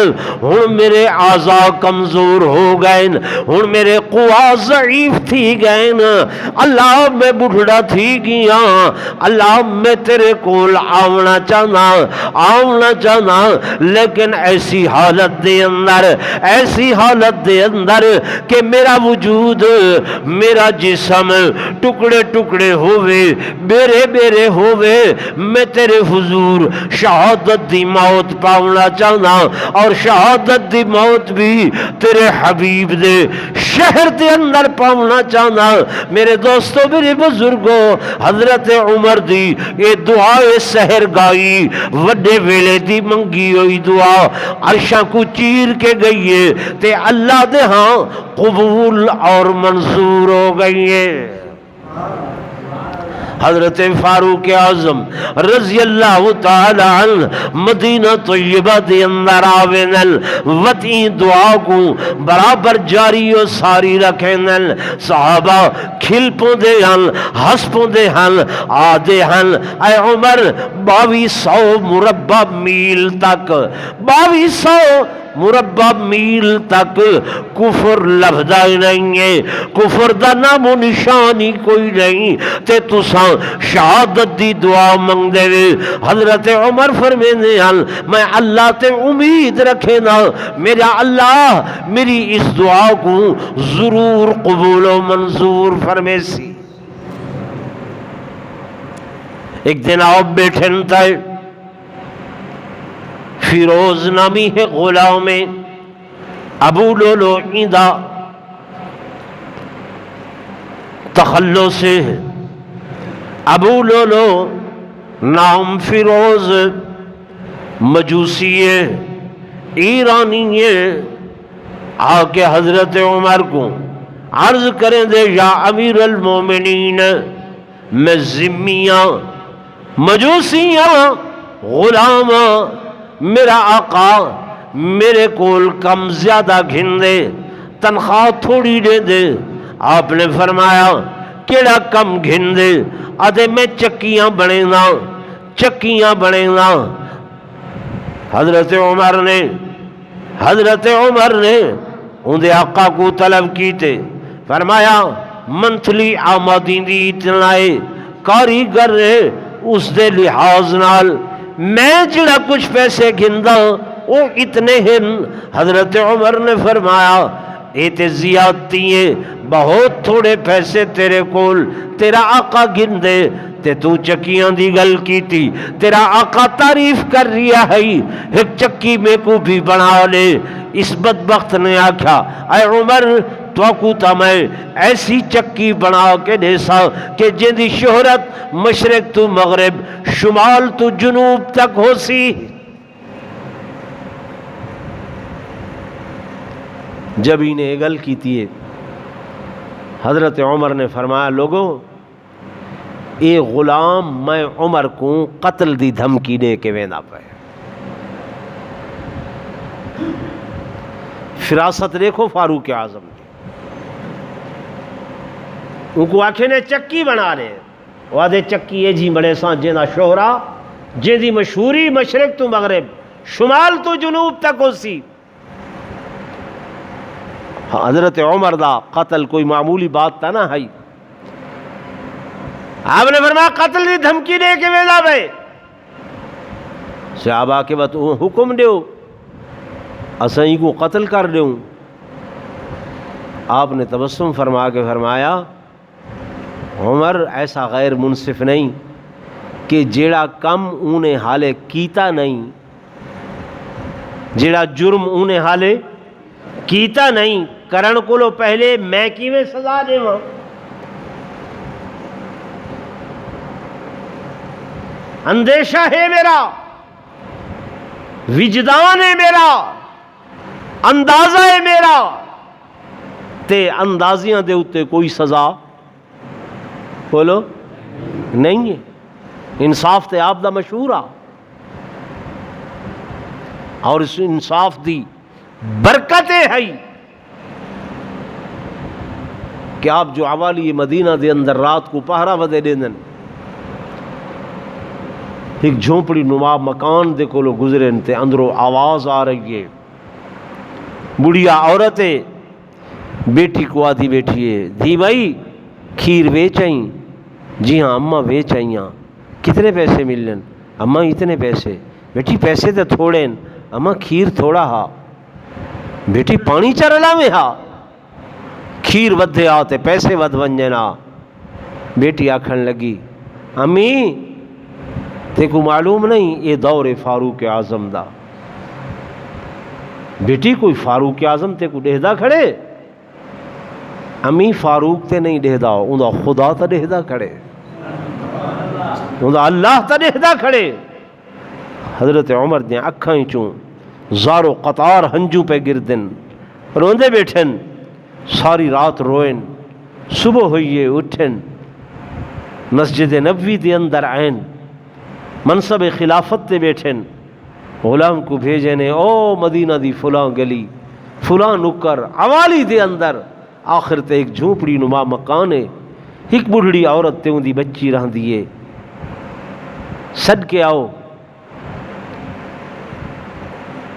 ہن میرے اعضاء کمزور ہو گئے، ہن میرے قوا ضعیف تھی گئے، اللہ میں بڑھڑا تھی گیا، اللہ میں تیرے کول آونا چاہنا، لیکن ایسی حالت دے اندر کہ میرا وجود، میرا جسم ٹکڑے ٹکڑے ہوئے، بیرے ہوئے، میں تیرے حضور شہادت دی موت پاونا چاہنا، اور شہادت دی موت بھی تیرے حبیب دے شہر دے اندر پاونا چاہنا۔ میرے دوستو، میرے بزرگوں، حضرت عمر دی یہ دعائے سحر گائی، وڈے ویلے دی منگی ہوئی دعا عرشاں کو چیر کے گئی ہے تے اللہ دے ہاں قبول اور منظور ہو گئی ہے۔ حضرت فاروق اعظم رضی اللہ تعالی عنہ مدینہ طیبہ دے اندر آوینل، وطی دعا کو برابر جاری و ساری رکھینل، صحابہ کھل پوں دے ہن، ہس پوں دے ہن، آدے ہن، اے عمر 2200 مربع میل تک، 2200 مربع میل تک کفر لبھدا ہی نہیں ہے، کفر دا نام و نشان ہی کوئی نہیں، تے تساں شہادت دی دعا منگ دے۔ حضرت عمر فرمیندے ہیں میں اللہ تے امید رکھے نا میرا اللہ میری اس دعا کو ضرور قبول و منظور فرمے سی۔ ایک دن آپ بیٹھے تھے، فیروز نامی ہے غلام میں ابو لولو عیدہ تخلو سے ابو لولو نام فیروز مجوسی ہے، ایرانی ہے، آ کے حضرت عمر کو عرض کریں دے یا امیر المومنین میں ذمیاں مجوسیاں غلام میرا آقا میرے کول کم زیادہ گھن دے، تنخواہ تھوڑی دے دے۔ آپ نے فرمایا کیڑا کم گھن دے؟ آدھے میں چکیاں بنے نا، چکیاں بنے نا۔ حضرت عمر نے اندے آقا کو طلب کی تے فرمایا منتھلی آمدنی دی اتنا ہے، کاریگر ہے اس دے لحاظ نال میں جڑا کچھ پیسے گھندا وہ اتنے ہیں۔ حضرت عمر نے فرمایا اے تے زیادتی ہے، بہت تھوڑے پیسے تیرے کول، تیرا آقا گن دے تے تو چکیاں دی گل کیتی، تیرا آقا تعریف کر رہا ہے ایک چکی میں کو بھی بنا لے۔ اس بدبخت نے آکھا اے عمر تو کو تا میں ایسی چکی بنا کے دے سا کہ جن دی شہرت مشرق تو مغرب شمال تو جنوب تک ہو سی۔ جب انہیں گل کیتی ہے حضرت عمر نے فرمایا لوگوں اے غلام میں عمر کو قتل دی دھمکی دے کے وینا پہ۔ فراست دیکھو فاروق اعظم کی، ان کو آنکھیں نے چکی بنا رہے، وہ آدھے چکی ہے جی بڑے سان جینا شہرہ جن دی مشہوری مشرق تو مغرب شمال تو جنوب تک ہو سی۔ حضرت عمر دا قتل کوئی معمولی بات تا نہ ہے، آپ نے فرمایا قتل دی دھمکی دے کے ویلا بھائی صحابہ کے بعد حکم دیو اسائی کو قتل کر دیوں۔ آپ نے تبسم فرما کے فرمایا عمر ایسا غیر منصف نہیں کہ جیڑا کم انہیں حالے کیتا نہیں، جیڑا جرم انہیں حالے کیتا نہیں کرن کو لو پہلے میں کیویں سزا دے وہاں۔ اندیشہ ہے میرا، وجدان ہے میرا، اندازہ ہے میرا، تے اندازیاں دے اتے کوئی سزا بولو نہیں ہے۔ انصاف تے آپ دا مشہورہ اور اس انصاف دی برکتیں ہے کہ آپ جو عوالی مدینہ دے اندر رات کو پہرا ودے دیندن، ایک جھونپڑی نما مکان دے کولو گزرے تے اندروں آواز آ رہی ہے، بڑھیا عورتیں بیٹی کو آدھی بیٹھی ہے دی بھائی کھیر بیچ آئیں؟ جی ہاں اماں بیچ آئیاں۔ کتنے پیسے ملن؟ اماں اتنے پیسے۔ بیٹی پیسے تو تھوڑے ہیں، اماں کھیر تھوڑا ہا۔ بیٹی پانی چرلا میں ہا، کھیر ودھے آتے پیسے ود ونجنا۔ بیٹی آکھن لگی امی تے کو معلوم نہیں یہ دور فاروق اعظم دا۔ بیٹی کوئی فاروق اعظم تے کو ڈہدا کھڑے؟ امی فاروق تے نہیں ڈہدا، اوندا خدا تا ڈہدا کھڑے، اوندا اللہ تا ڈہدا کھڑے۔ حضرت عمر دیا اکھاں چوں زارو قطار ہنجوں پہ گردن، روندے بیٹھن، ساری رات روئن، صبح ہوئیے اٹھن، مسجد نبوی دے اندر آئین، منصب خلافت تے بیٹھن، غلام کو بھیجنے او مدینہ دی فلاں گلی فلاں نکر عوالی دے اندر، آخر تے ایک جھونپڑی نما مکان ہے، ایک بڑھڑی عورت تے ان دی بچی رہ دیئے، صدقے آؤ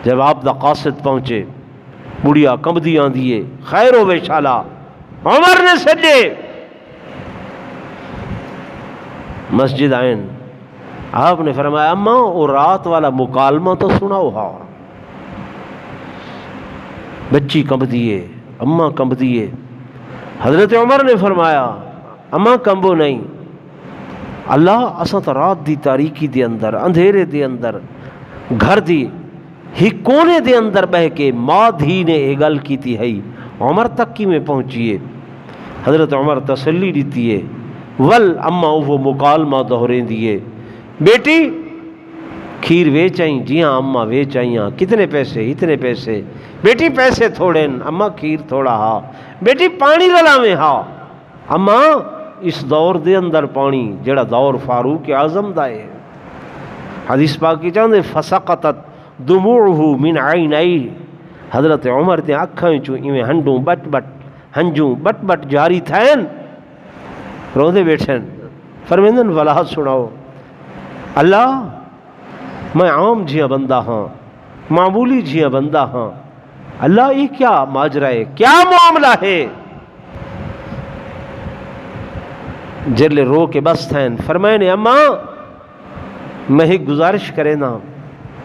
جب آپ دا قاصد پہنچے بڑھیا کمبدی آندیے خیر ہوے شالا عمر نے سجے مسجد آئین آپ نے فرمایا اماں وہ رات والا مکالمہ تو سناؤ ہاں بچی کمب دیے اماں کمب دیے حضرت عمر نے فرمایا اماں کمبو نہیں اللہ اساں تو رات دی تاریکی دے اندر اندھیرے دے اندر گھر دی ہی کونے دے اندر بہ کے ماں دھی نے یہ گل کی ہے عمر تک کی میں پہنچیے حضرت عمر تسلی دیتی ہے ول اماں وہ مکالمہ دہریں دیے بیٹی کھیر ویچ آئیں جی ہاں اماں ویچ آئیں کتنے پیسے اتنے پیسے بیٹی پیسے تھوڑے اماں کھیر تھوڑا ہاں بیٹی پانی رلاویں ہاں اماں اس دور دے اندر پانی جڑا دور فاروق اعظم دا ہے حدیث پاک کی چاہتے فسقطت دموعہ من عینئی حضرت عمر تے اکھاں چوں ایویں ہنڈوں بٹ بٹ ہنجوں بٹ بٹ جاری تھین روندے بیٹھن فرمیندن ولا سناؤ اللہ میں عام جیاں بندہ ہاں معمولی جیاں بندہ ہاں اللہ یہ کیا ماجرا ہے کیا معاملہ ہے جرلے رو کے بس تھین فرمائنے اماں میں ہی گزارش کرے نا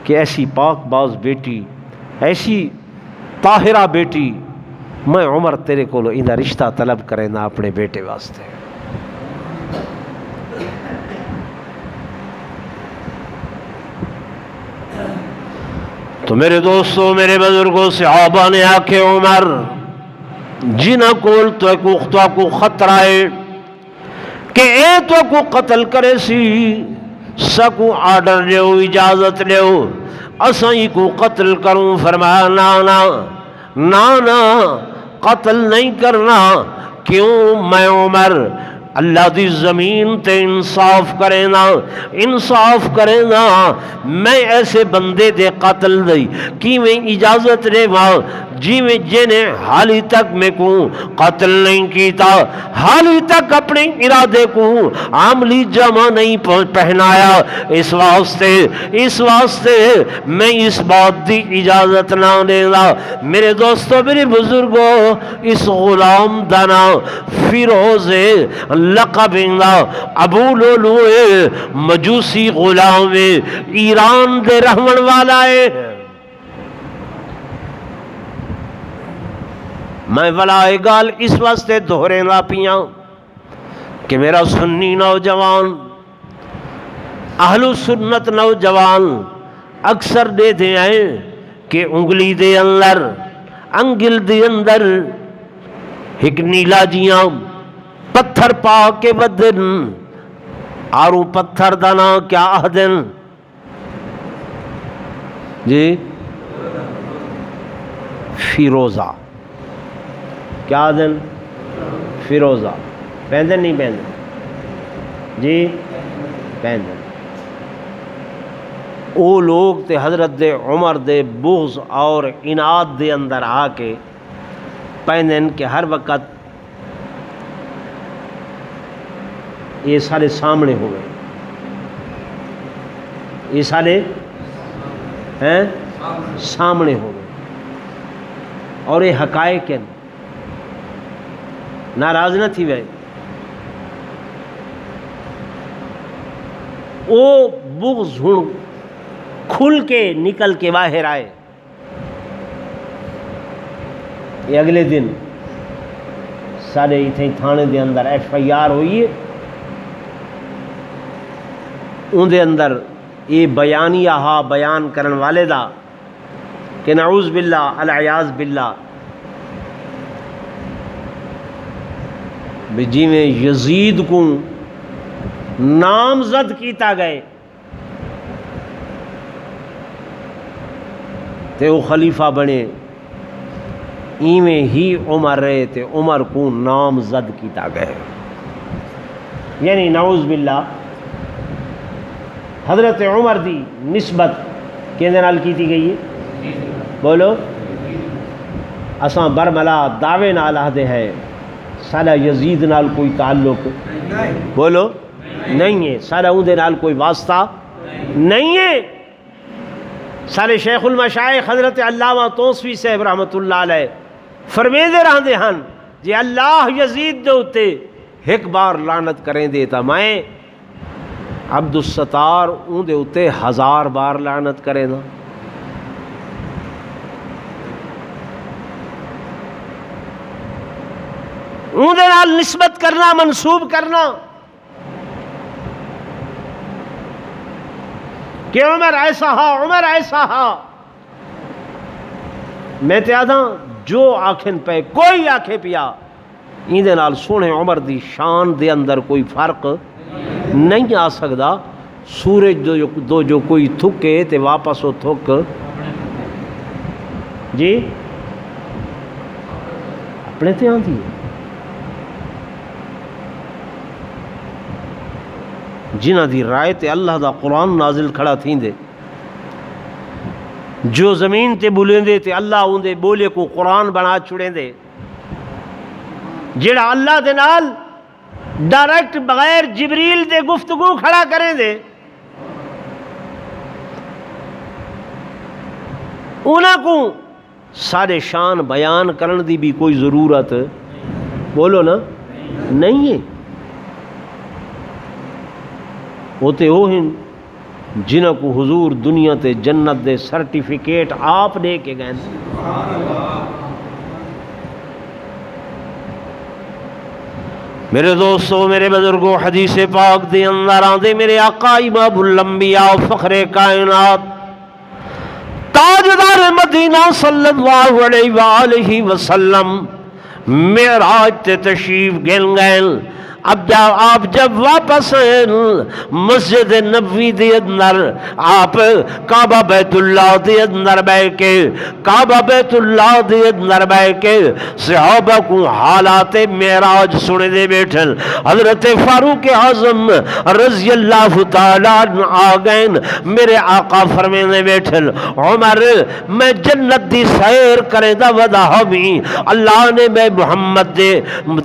کہ ایسی پاک باز بیٹی ایسی طاہرہ بیٹی میں عمر تیرے کو اندہ رشتہ طلب کرے نا اپنے بیٹے واسطے تو میرے دوستوں میرے بزرگوں صحابہ نے آکے عمر جنہ کول تو کو خطرہ ہے کہ اے تو کو قتل کرے سی سکو آرڈر لیو اجازت لیو اسائی کو قتل کروں فرمایا نا قتل نہیں کرنا کیوں میں عمر اللہ دی زمین تے انصاف کرے نا میں ایسے بندے دے قتل دی کی میں اجازت لے جی میں جنہیں حالی تک میں کو قتل نہیں کیتا حالی تک اپنے ارادے کو عملی جمع نہیں پہنایا اس واسطے میں اس بات دی اجازت نہ دینا میرے دوستو میرے بزرگوں اس غلام دانا فیروز لقب ابو لولو مجوسی غلام ایران دے رحمن والا ہے میں ولائے گال اس واسطے دہرے نہ پیاں کہ میرا سنی نوجوان اہل سنت نوجوان اکثر دے دے آئے کہ انگلی دے اندر انگل دے اندر ایک نیلا جیاں پتھر پا کے بدن آرو پتھر دانا کیا آدن جی فیروزہ کیا آدن فیروزہ پہندن نہیں پہندن جی پہندن او لوگ تے حضرت دے عمر دے بغض اور اناد دے اندر آ کے پہندن کہ ہر وقت یہ سارے سامنے ہو گئے یہ سارے ہیں سامنے ہو گئے اور یہ حقائق ہیں ناراض نہ تھی بھائی وہ بغض ہن کھل کے نکل کے باہر آئے یہ اگلے دن سارے اتنے تھانے دے اندر FIR ہوئی ہے ان دے اندر یہ بیانیہ ہا بیان کرن والے دا کہ نعوذ باللہ العیاذ باللہ جی میں یزید کو نامزد کیتا گئے تے وہ خلیفہ بنے ایویں ہی عمر رہے تے عمر کو نامزد کیتا گئے یعنی نعوذ باللہ حضرت عمر دی نسبت کیندے نال کیتی گئی ہے بولو اساں برملا دعوے نال آہدے ہیں سالا یزید نال کوئی تعلق بولو نہیں ہے سالا اون دے نال کوئی واسطہ نہیں ہے سارے شیخ المشائخ حضرت علامہ توسوی صاحب رحمۃ اللہ علیہ فرمیندے رہندے ہن جی اللہ یزید دے اتے ایک بار لعنت کریں دے تا میں عبد الستار اون دے اتے 1000 بار لعنت کریں دا. اون دے نال نسبت کرنا منسوب کرنا کہ عمر ایسا ہا عمر ایسا ہا. میں تے آدھا جو آکھن پہ کوئی آکھے پیا ایندے نال سونے عمر دی شان دے اندر کوئی فرق نہیں آ سکدا. سورج دو جو کوئی تھکے تے واپس وہ تھک جی اپنے تے آندھی ہے. جنہ دی رائے تے اللہ دا قرآن نازل کھڑا تھیں دے جو زمین تے بولیں دے تے اللہ ان دے بولے کو قرآن بنا چھڑیں دے. جڑا اللہ دے نال ڈائریکٹ بغیر جبریل دے گفتگو کھڑا کریں دے انہاں کو سارے شان بیان کرن دی بھی کوئی ضرورت بولو نا نہیں ہے. ہوتے وہ ہیں جنہاں کو حضور دنیا تے جنت دے سرٹیفکیٹ آپ دے کے گئے. میرے دوستو میرے بزرگوں حدیث پاک دے اندر آندے میرے آقا امام الانبیاء فخر کائنات تاجدار مدینہ صلی اللہ علیہ وآلہ وسلم معراج تے تشریف گل گئے. اب آپ جب واپس مسجد نبوی دے اندر آپ کعبہ بیت اللہ دے اندر بیٹھ کے کعبہ بیت اللہ دے اندر بیٹھ کے صحابہ کو حالات معراج سنے دے بیٹھن. حضرت فاروق اعظم رضی اللہ تعالیٰ آ گئے. میرے آقا فرمینے بیٹھن عمر میں جنت دی سیر کرے دا ودا ہمی اللہ نے میں محمد دے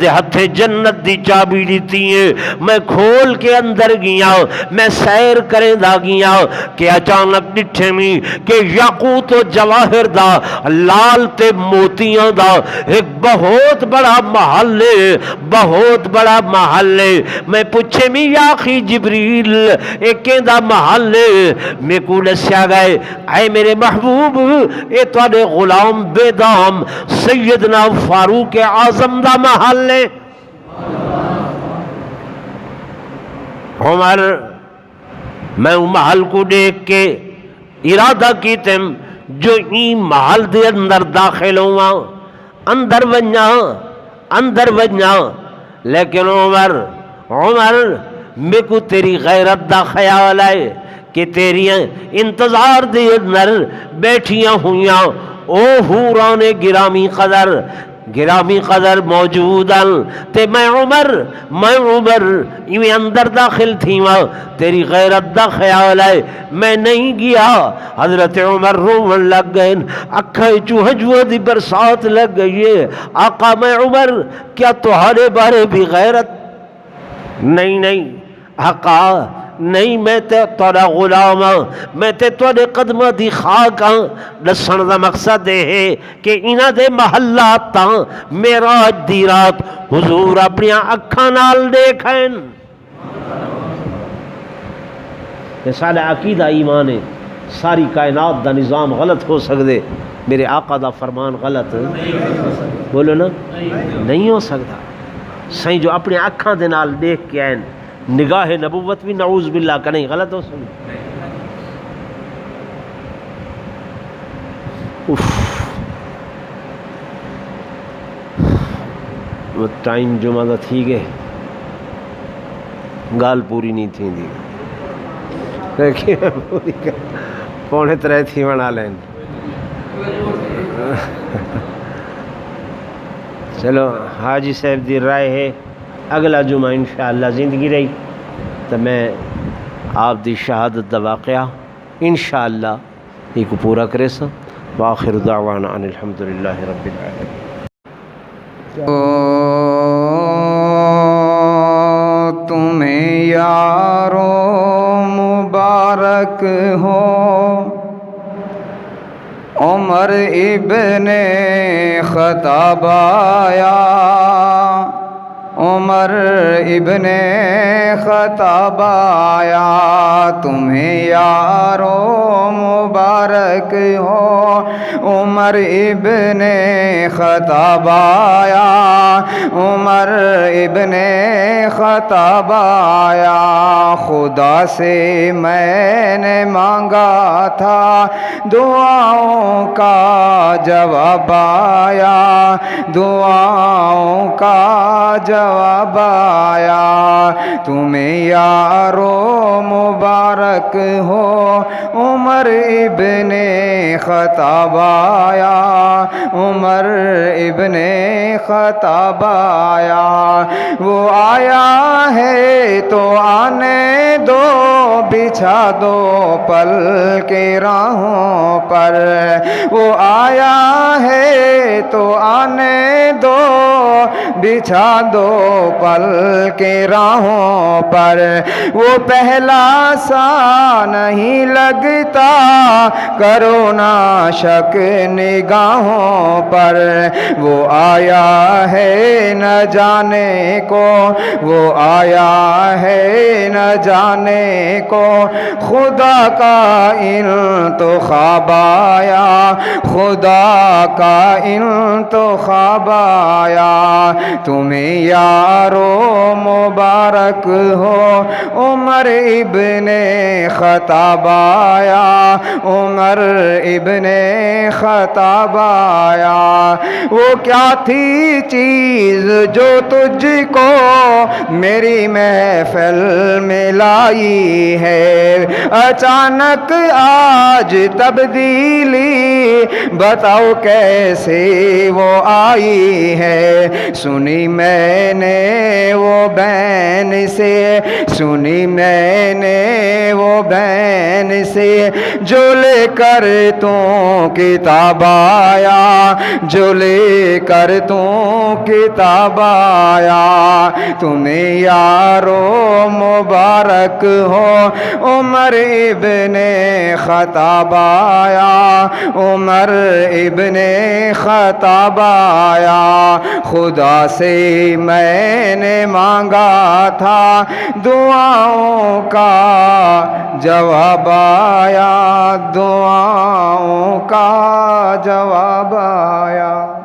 ہتھے جنت دی چابی دیتی ہے. میں کھول کے اندر گیا میں سیر کریں دا گیا کہ اچانک ڈٹھے میں کہ یاقوت و جواہر دا لال تے موتیاں دا ایک بہت بڑا محل ہے بہت بڑا محل ہے. میں پوچھے میں یا اخی جبریل ایک دا محل ہے. میں کو دسیا گئے اے میرے محبوب اے تواڈے غلام بے دام سیدنا فاروق اعظم دا محل ہے. عمر میں محل کو دیکھ کے ارادہ کی تم جو این محل دے اندر داخل ہوا اندر ونجا لیکن عمر میں کو تیری غیرت دا خیال ہے کہ تیری انتظار دے اندر بیٹھیاں ہویاں او حوران گرامی قدر موجود تے میں عمر یہ اندر داخل تھی تیری غیرت دا خیال ہے میں نہیں گیا. حضرت عمر رومن لگ گئے اکھائے چوہجوہ دی برسات لگ گئی ہے. آقا میں عمر کیا تمہارے بارے بھی غیرت نہیں آقا نہیں میں تے تورا غلام ہاں میں تے تورے قدمہ دی خاک ہاں. دسن دا مقصد ہے کہ انہاں دے محلات تاں معراج دی رات حضور اپنی اکھاں نال دیکھیں. یہ سارا عقیدہ ایمان ہے. ساری کائنات دا نظام غلط ہو سکدے میرے آقا دا فرمان غلط بولو نا نہیں ہو سکتا. سائیں جو اپنے اکھاں دے نال دیکھ کے آئیں نگاہ نبوت بھی نعوذ باللہ کا نہیں غلط ہو سکتا. وہ ٹائم جمعہ دا تھی گئے گال پوری نہیں تھی دی پونے 3 تھی بنا لین. چلو حاجی صاحب دی رائے ہے اگلا جمعہ انشاءاللہ زندگی رہی تو میں آپ دی شہادت دا واقعہ انشاءاللہ ایک پورا کرے سا. وآخر دعوانا ان الحمدللہ رب العالمین. تمہیں یارو مبارک ہو ابن خطاب آیا عمر ابن خطاب آیا تمہیں یارو مبارک ہو عمر ابن خطاب آیا عمر ابن خطاب آیا خدا سے میں نے مانگا تھا دعاؤں کا جواب آیا دعاؤں کا جواب آیا تمہیں یارو مبارک ہو عمر ابن خطاب آیا عمر ابن خطاب آیا وہ آیا ہے تو آنے دو بچھا دو پل کے راہوں پر وہ آیا ہے تو آنے دو بچھا دو پل کے راہوں پر وہ پہلا سا نہیں لگتا کرو نا شک نگاہوں پر وہ آیا ہے نہ جانے کو وہ آیا ہے نہ جانے کو خدا کا انتخاب آیا خدا کا انتخاب آیا تمہیں یارو مبارک ہو عمر ابن خطاب آیا عمر ابن خطاب آیا وہ کیا تھی چیز جو تجھ کو میری محفل میں لائی ہے اچانک آج تبدیلی بتاؤ کیسے وہ آئی ہے سنی میں نے وہ بین سے سنی میں نے وہ بین سے جو لے کر تو کتاب آیا جو لے کر تو کتاب آیا تمہیں یارو مبارک ہو عمر ابن خطاب آیا عمر ابن خطاب آیا خدا سے میں نے مانگا تھا دعاؤں کا جواب آیا دعاؤں کا جواب آیا